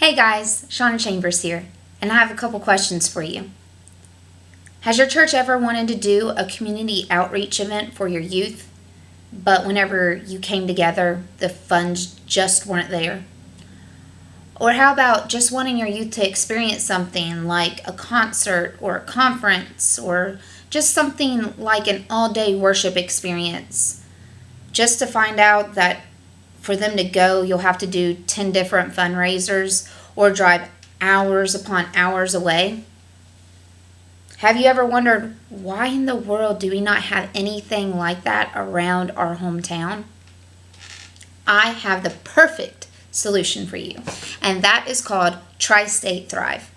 Hey guys, Shauna Chambers here, and I have a couple questions for you. Has your church ever wanted to do a community outreach event for your youth, but whenever you came together, the funds just weren't there? Or how about just wanting your youth to experience something like a concert or a conference or just something like an all-day worship experience, just to find out that for them to go, you'll have to do 10 different fundraisers or drive hours upon hours away? Have you ever wondered, why in the world do we not have anything like that around our hometown? I have the perfect solution for you, and that is called Tristate Thrive.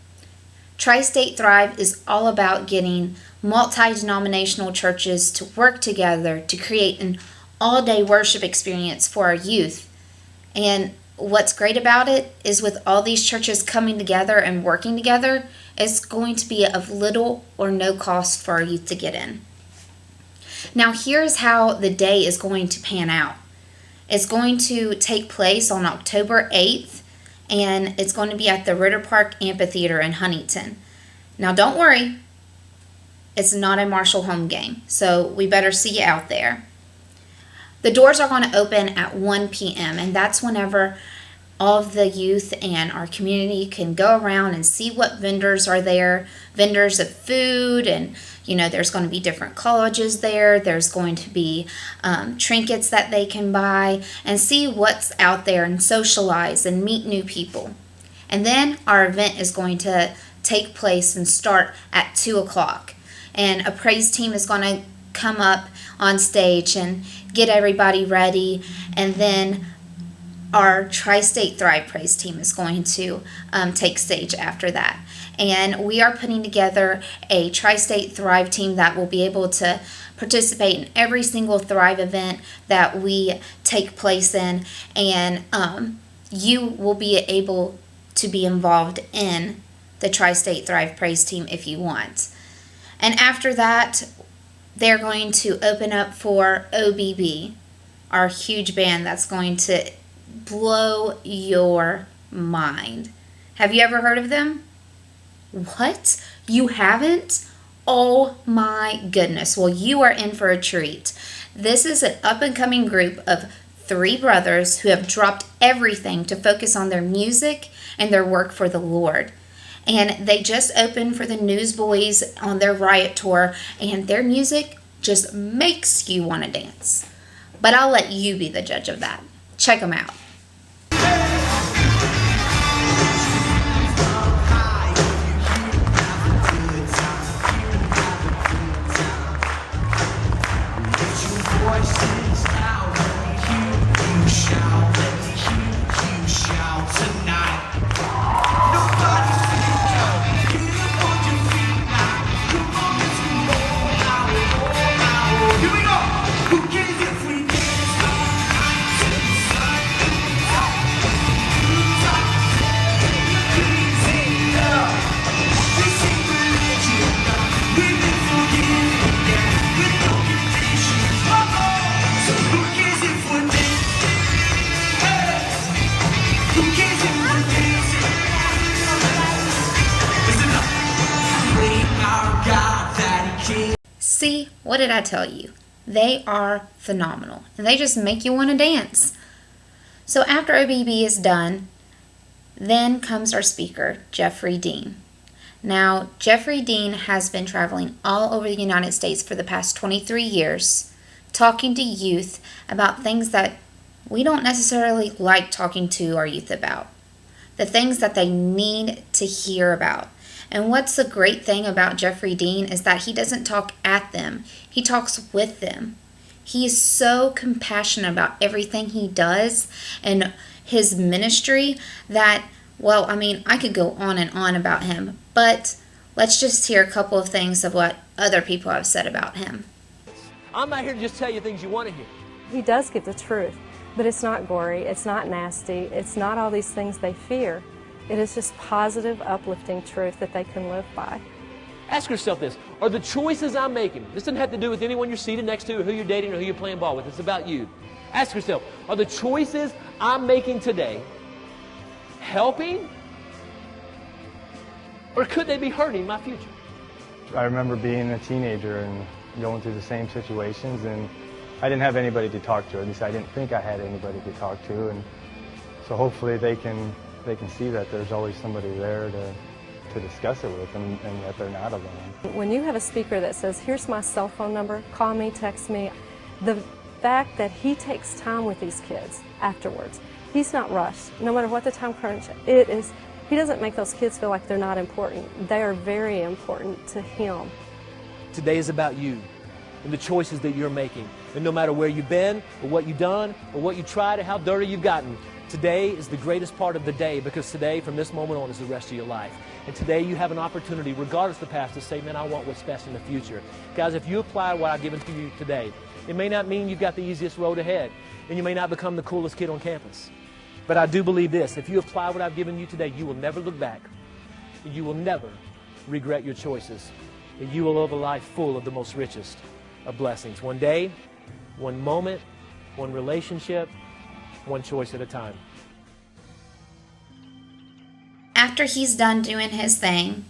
Tristate Thrive is all about getting multi-denominational churches to work together to create an all-day worship experience for our youth. And what's great about it is with all these churches coming together and working together, it's going to be of little or no cost for our youth to get in. Now here's how the day is going to pan out. It's going to take place on October 8th, and it's going to be at the Ritter Amphitheater in Huntington. Now don't worry, it's not a Marshall home game, so we better see you out there. The doors are going to open at 1 p.m. and that's whenever all of the youth and our community can go around and see what vendors are there, vendors of food, and there's going to be different colleges there. There's going to be trinkets that they can buy and see what's out there and socialize and meet new people. And then our event is going to take place and start at 2 o'clock. And a praise team is going to come up on stage and get everybody ready, and then our Tristate Thrive praise team is going to take stage after that. And we are putting together a Tristate Thrive team that will be able to participate in every single Thrive event that we take place in, and you will be able to be involved in the Tristate Thrive praise team if you want. And after that, they're going to open up for OBB, our huge band that's going to blow your mind. Have you ever heard of them? What? You haven't? Oh my goodness. Well, you are in for a treat. This is an up-and-coming group of 3 brothers who have dropped everything to focus on their music and their work for the Lord. And they just opened for the Newsboys on their Riot tour, and their music just makes you want to dance. But I'll let you be the judge of that. Check them out. See, what did I tell you? They are phenomenal, and they just make you want to dance. So after OBB is done, then comes our speaker, Jeffrey Dean. Now, Jeffrey Dean has been traveling all over the United States for the past 23 years, talking to youth about things that we don't necessarily like talking to our youth about, the things that they need to hear about. And what's the great thing about Jeffrey Dean is that he doesn't talk at them. He talks with them. He is so compassionate about everything he does and his ministry that, well, I could go on and on about him. But let's just hear a couple of things of what other people have said about him. I'm not here to just tell you things you want to hear. He does give the truth, but it's not gory, it's not nasty, it's not all these things they fear. It is just positive, uplifting truth that they can live by. Ask yourself this: are the choices I'm making, this doesn't have to do with anyone you're seated next to or who you're dating or who you're playing ball with, it's about you. Ask yourself, are the choices I'm making today helping Or could they be hurting my future? I remember being a teenager and going through the same situations, and I didn't have anybody to talk to. At least I didn't think I had anybody to talk to, and so hopefully they can see that there's always somebody there to discuss it with, and that they're not alone. When you have a speaker that says, here's my cell phone number, call me, text me, the fact that he takes time with these kids afterwards, he's not rushed, no matter what the time crunch it is. He doesn't make those kids feel like they're not important. They are very important to him. Today is about you and the choices that you're making. And no matter where you've been, or what you've done, or what you tried, or how dirty you've gotten, today is the greatest part of the day, because today, from this moment on, is the rest of your life. And today you have an opportunity, regardless of the past, to say, man, I want what's best in the future. Guys, if you apply what I've given to you today, it may not mean you've got the easiest road ahead, and you may not become the coolest kid on campus. But I do believe this: if you apply what I've given you today, you will never look back. You will never regret your choices. And you will live a life full of the most richest of blessings. One day, one moment, one relationship, one choice at a time. After he's done doing his thing,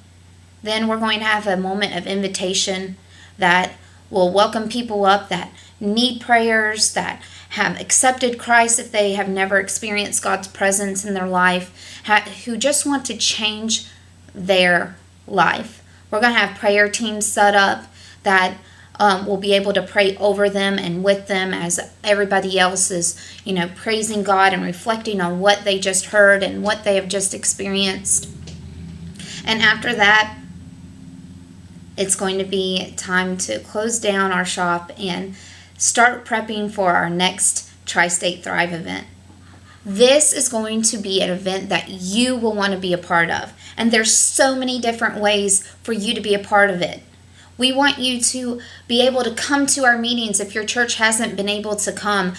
then we're going to have a moment of invitation that will welcome people up that need prayers, that have accepted Christ if they have never experienced God's presence in their life, who just want to change their life. We're going to have prayer teams set up that will be able to pray over them and with them as everybody else is, praising God and reflecting on what they just heard and what they have just experienced. And after that, it's going to be time to close down our shop and start prepping for our next Tristate Thrive event. This is going to be an event that you will want to be a part of. And there's so many different ways for you to be a part of it. We want you to be able to come to our meetings. If your church hasn't been able to come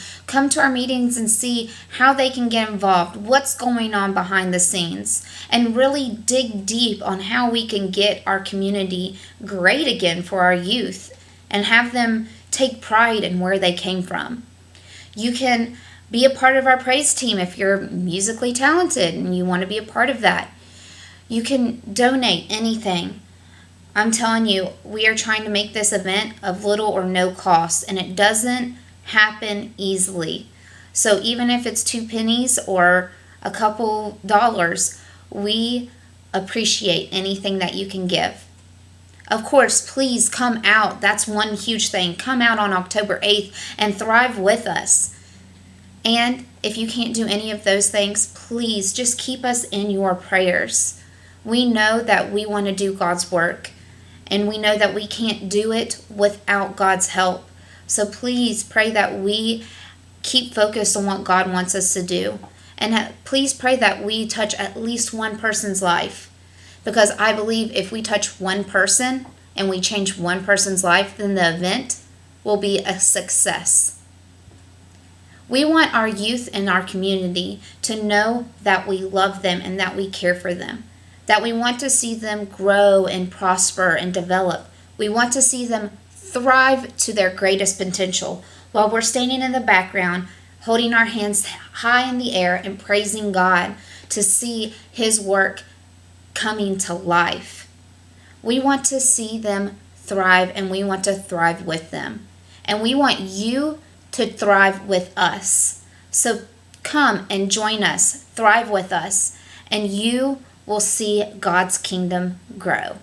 to our meetings and see how they can get involved, what's going on behind the scenes, and really dig deep on how we can get our community great again for our youth and have them take pride in where they came from. You can be a part of our praise team if you're musically talented and you want to be a part of that. You can donate anything. I'm telling you, we are trying to make this event of little or no cost, and it doesn't happen easily. So even if it's 2 pennies or a couple dollars, we appreciate anything that you can give. Of course, please come out. That's one huge thing. Come out on October 8th and thrive with us. And if you can't do any of those things, please just keep us in your prayers. We know that we want to do God's work, and we know that we can't do it without God's help. So please pray that we keep focused on what God wants us to do. And please pray that we touch at least one person's life. Because I believe if we touch one person and we change one person's life, then the event will be a success. We want our youth and our community to know that we love them and that we care for them. That we want to see them grow and prosper and develop. We want to see them thrive to their greatest potential while we're standing in the background, holding our hands high in the air and praising God to see His work coming to life. We want to see them thrive, and we want to thrive with them. And we want you to thrive with us. So come and join us, thrive with us, and you will see God's kingdom grow.